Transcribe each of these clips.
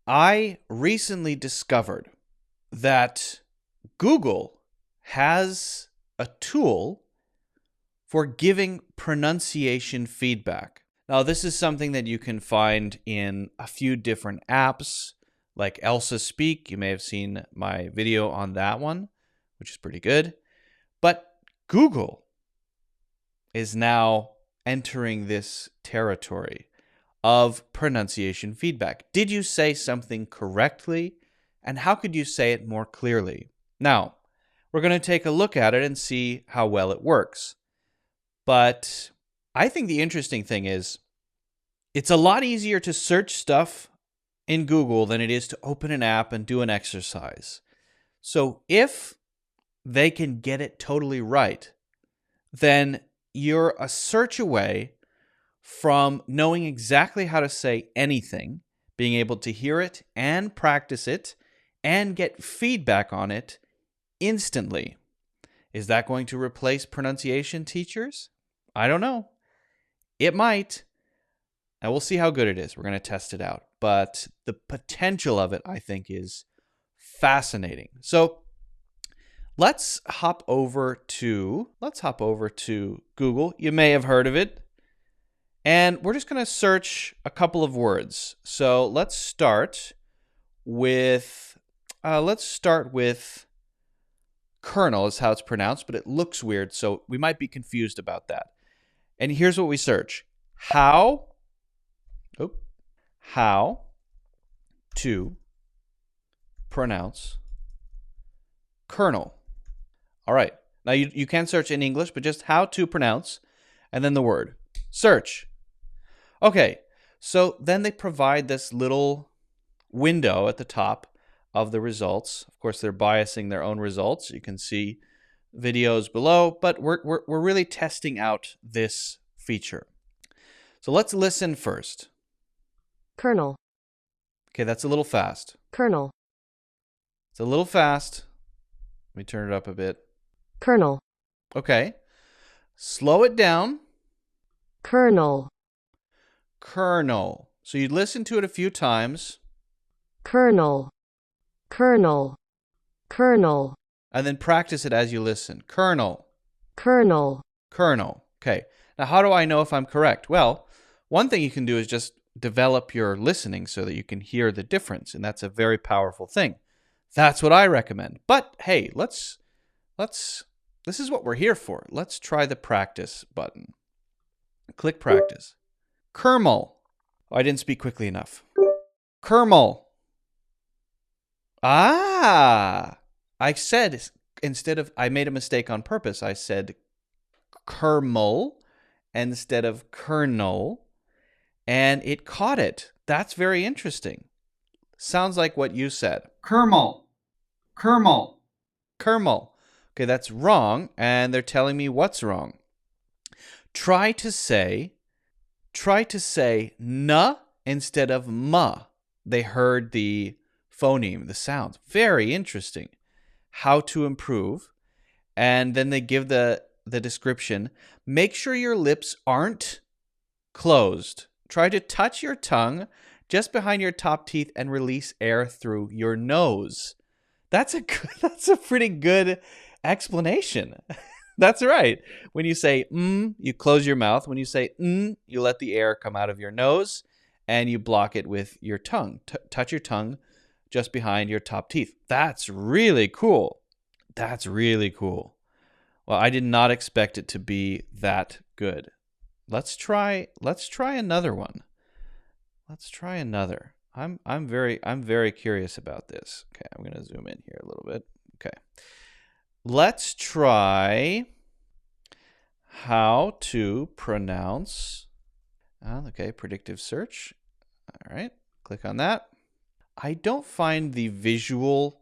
I recently discovered that Google has a tool for giving pronunciation feedback. Now, this is something that you can find in a few different apps, like Elsa Speak. You may have seen my video on that one, which is pretty good. But Google is now entering this territory of pronunciation feedback. Did you say something correctly? And how could you say it more clearly? Now, we're going to take a look at it and see how well it works. But I think the interesting thing is it's a lot easier to search stuff in Google than it is to open an app and do an exercise. So if they can get it totally right, then you're a search away from knowing exactly how to say anything, being able to hear it and practice it and get feedback on it instantly. Is that going to replace pronunciation teachers? I don't know. It might. And we'll see how good it is. We're going to test it out. But the potential of it, I think, is fascinating. So let's hop over to Google. You may have heard of it. And we're just going to search a couple of words. So let's start with kernel is how it's pronounced, but it looks weird, so we might be confused about that. And here's what we search. How to pronounce kernel. All right. Now you can search in English, but just how to pronounce and then the word. Search. Okay. So then they provide this little window at the top of the results. Of course, they're biasing their own results. You can see videos below, but we're really testing out this feature. So let's listen first. Kernel. Okay, that's a little fast. Kernel. It's a little fast. Let me turn it up a bit. Kernel. Okay. Slow it down. Kernel. Kernel. So you listen to it a few times. Kernel. Kernel. Kernel. And then practice it as you listen. Kernel. Kernel. Kernel. Okay. Now, how do I know if I'm correct? Well, one thing you can do is just develop your listening so that you can hear the difference, and that's a very powerful thing. That's what I recommend. But hey, this is what we're here for. Let's try the practice button. Click practice. Kernel. Oh, I didn't speak quickly enough. Kernel. I said, I made a mistake on purpose. I said kernel instead of kernel, and it caught it. That's very interesting. Sounds like what you said. Kernel. Kernel. Kernel. Okay, that's wrong, and they're telling me what's wrong. Try to say na instead of ma. They heard the phoneme, the sounds. Very interesting. How to improve. And then they give the description. Make sure your lips aren't closed. Try to touch your tongue just behind your top teeth and release air through your nose. That's a pretty good explanation. That's right. When you say you close your mouth. When you say you let the air come out of your nose and you block it with your tongue. Touch your tongue just behind your top teeth. That's really cool. That's really cool. Well, I did not expect it to be that good. Let's try another one. Let's try another. I'm very curious about this. Okay, I'm going to zoom in here a little bit. Okay. Let's try how to pronounce predictive search. All right. Click on that. I don't find the visual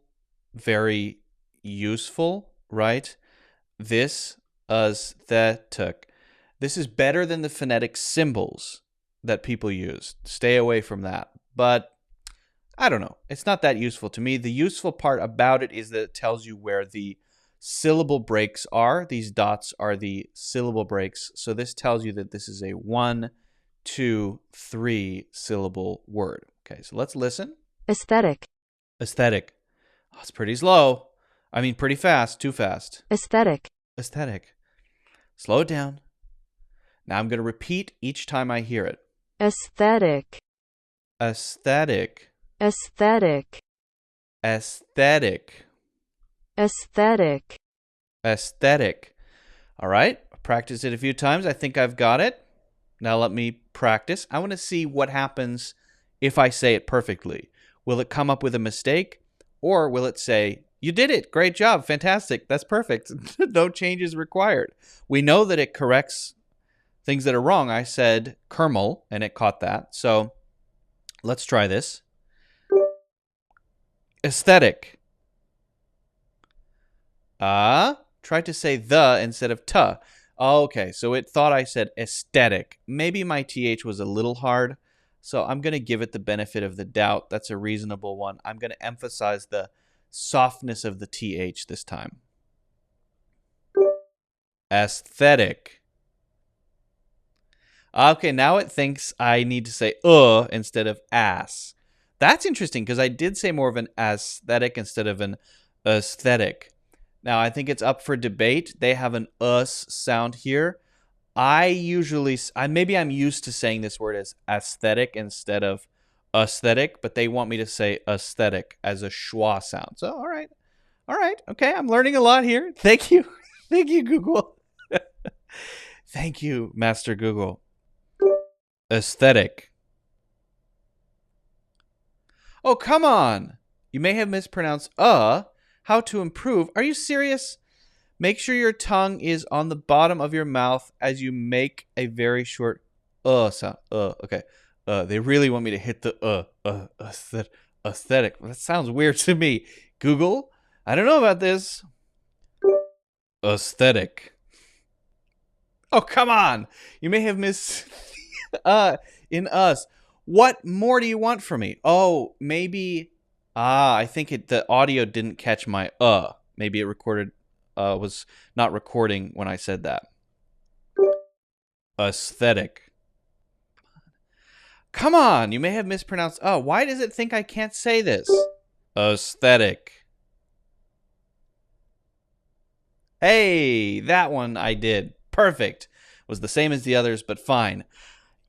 very useful, right? This, aesthetic. This is better than the phonetic symbols that people use. Stay away from that. But I don't know. It's not that useful to me. The useful part about it is that it tells you where the syllable breaks are. These dots are the syllable breaks. So this tells you that this is a 1, 2, 3 syllable word. Okay, so let's listen. Aesthetic. Aesthetic. Oh, it's pretty slow. I mean, pretty fast. Too fast. Aesthetic. Aesthetic. Slow it down. Now I'm going to repeat each time I hear it. Aesthetic. Aesthetic. Aesthetic. Aesthetic. Aesthetic. Aesthetic. All right. Practice it a few times. I think I've got it. Now let me practice. I want to see what happens if I say it perfectly. Will it come up with a mistake? Or will it say, you did it. Great job. Fantastic. That's perfect. No changes required. We know that it corrects things that are wrong. I said kernel, and it caught that. So let's try this. Aesthetic. Tried to say the instead of ta. Okay, so it thought I said aesthetic. Maybe my TH was a little hard, so I'm going to give it the benefit of the doubt. That's a reasonable one. I'm going to emphasize the softness of the TH this time. Aesthetic. Okay, now it thinks I need to say instead of ass. That's interesting because I did say more of an aesthetic instead of an aesthetic. Now, I think it's up for debate. They have an us sound here. Maybe I'm used to saying this word as aesthetic instead of aesthetic, but they want me to say aesthetic as a schwa sound. So, all right. Okay, I'm learning a lot here. Thank you. Thank you, Google. Thank you, Master Google. Aesthetic. Oh, come on. You may have mispronounced How to improve. Are you serious? Make sure your tongue is on the bottom of your mouth as you make a very short sound. Okay. They really want me to hit the aesthetic. That sounds weird to me. Google, I don't know about this. Aesthetic. Oh, come on. You may have missed in us. What more do you want from me? Oh, maybe I think the audio didn't catch my Maybe it was not recording when I said that. Aesthetic. Come on, you may have mispronounced why does it think I can't say this? Aesthetic. Hey, that one I did. Perfect. Was the same as the others, but fine.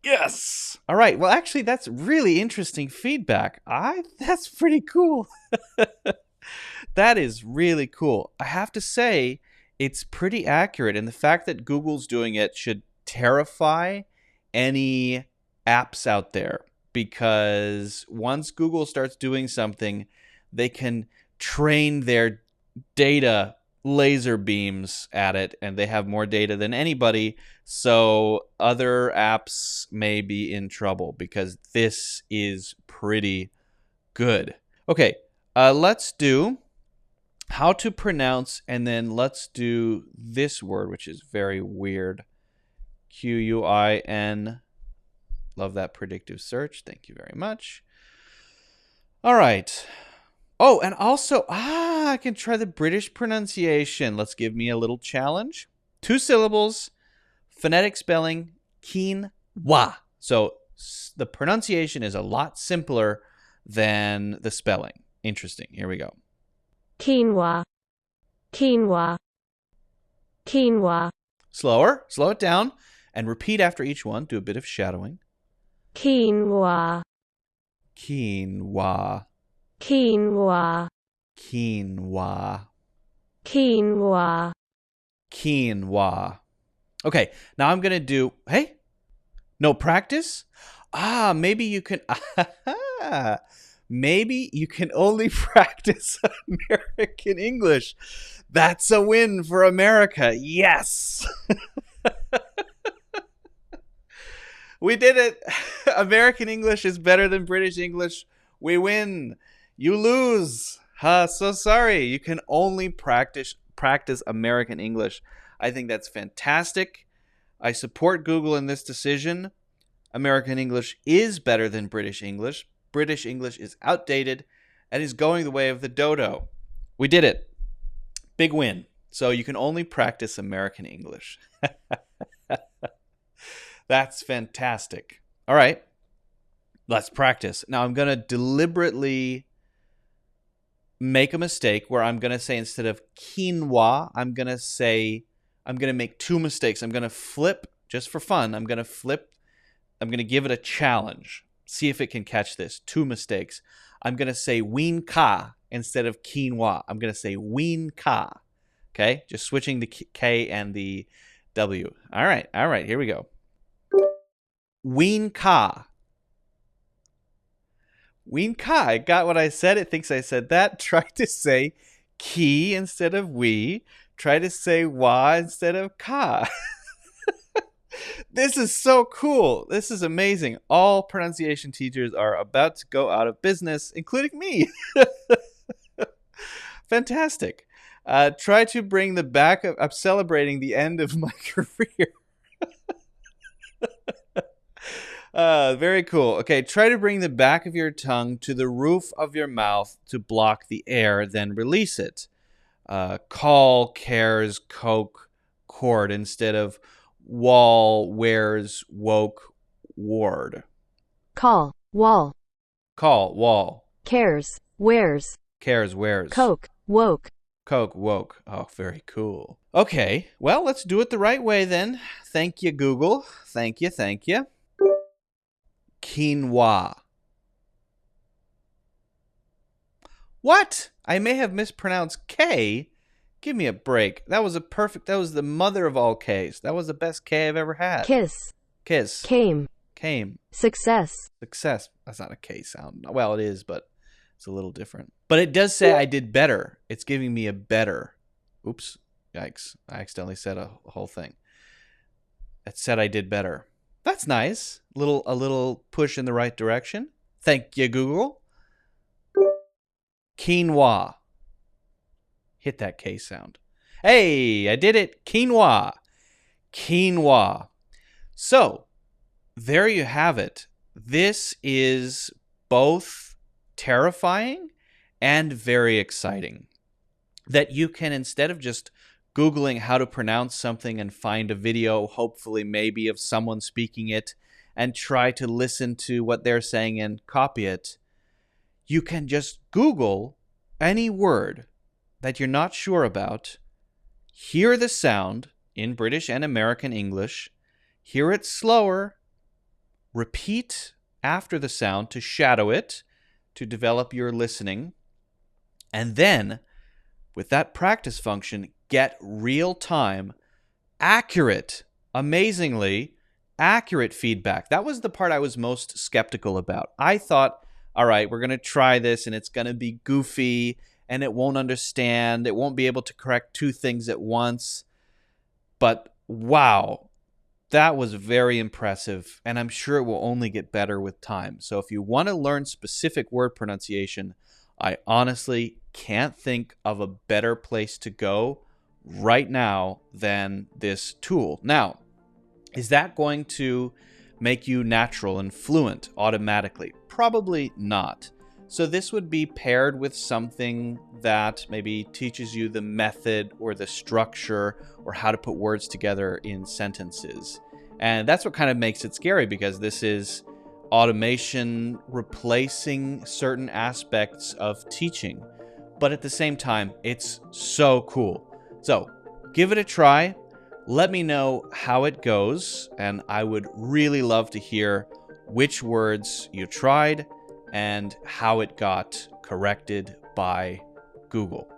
Yes. All right. Well, actually, that's really interesting feedback. That's pretty cool. That is really cool. I have to say, it's pretty accurate. And the fact that Google's doing it should terrify any apps out there. Because once Google starts doing something, they can train their data laser beams at it, and they have more data than anybody. So other apps may be in trouble because this is pretty good. Okay, let's do how to pronounce, and then let's do this word, which is very weird. Quin. Love that predictive search. Thank you very much. All right. Oh, and also, I can try the British pronunciation. Let's give me a little challenge. 2 syllables, phonetic spelling, quinoa. So the pronunciation is a lot simpler than the spelling. Interesting. Here we go. Quinoa. Quinoa. Quinoa. Slower. Slow it down. And repeat after each one. Do a bit of shadowing. Quinoa. Quinoa. Quinoa. Quinoa. Quinoa. Quinoa. Okay, now I'm going to do, no practice? Maybe you can, maybe you can only practice American English. That's a win for America. Yes. We did it. American English is better than British English. We win. You lose. So sorry. You can only practice American English. I think that's fantastic. I support Google in this decision. American English is better than British English. British English is outdated and is going the way of the dodo. We did it. Big win. So you can only practice American English. That's fantastic. All right. Let's practice. Now I'm going to deliberately make a mistake where I'm going to say instead of quinoa, I'm going to make two mistakes. I'm going to flip just for fun. I'm going to give it a challenge. See if it can catch this. Two mistakes. I'm going to say ween ka instead of quinoa. I'm going to say ween ka. Okay? Just switching the K and the W. All right. Here we go. Ween ka. Ween ka. I got what I said. It thinks I said that. Try to say ki instead of we. Try to say wa instead of ka. This is so cool. This is amazing. All pronunciation teachers are about to go out of business, including me. Fantastic. Try to bring the back of... I'm celebrating the end of my career. Very cool. Okay, try to bring the back of your tongue to the roof of your mouth to block the air, then release it. Call, cares, coke, cord instead of wall, wears, woke, ward. Call, wall. Call, wall. Cares, wears. Cares, wears. Coke, woke. Coke, woke. Oh, very cool. Okay, well, let's do it the right way then. Thank you, Google. Thank you. Quinoa. What? I may have mispronounced K. Give me a break. That was the mother of all Ks. That was the best K I've ever had. Kiss. Kiss. Came. Success. Success. That's not a K sound. Well, it is, but it's a little different. But it does say I did better. It's giving me a better. Oops. Yikes. I accidentally said a whole thing. It said I did better. That's nice. A little push in the right direction. Thank you, Google. Quinoa. Hit that K sound. Hey, I did it. Quinoa. Quinoa. So, there you have it. This is both terrifying and very exciting. That you can, instead of just Googling how to pronounce something and find a video, hopefully maybe of someone speaking it, and try to listen to what they're saying and copy it, you can just Google any word that you're not sure about, hear the sound in British and American English, hear it slower, repeat after the sound to shadow it, to develop your listening, and then, with that practice function, get real-time, accurate, amazingly accurate feedback. That was the part I was most skeptical about. I thought, all right, we're going to try this, and it's going to be goofy, and it won't understand. It won't be able to correct two things at once. But wow, that was very impressive, and I'm sure it will only get better with time. So if you want to learn specific word pronunciation, I honestly can't think of a better place to go right now than this tool. Now, is that going to make you natural and fluent automatically? Probably not. So this would be paired with something that maybe teaches you the method or the structure or how to put words together in sentences. And that's what kind of makes it scary, because this is automation replacing certain aspects of teaching. But at the same time, it's so cool. So give it a try. Let me know how it goes. And I would really love to hear which words you tried and how it got corrected by Google.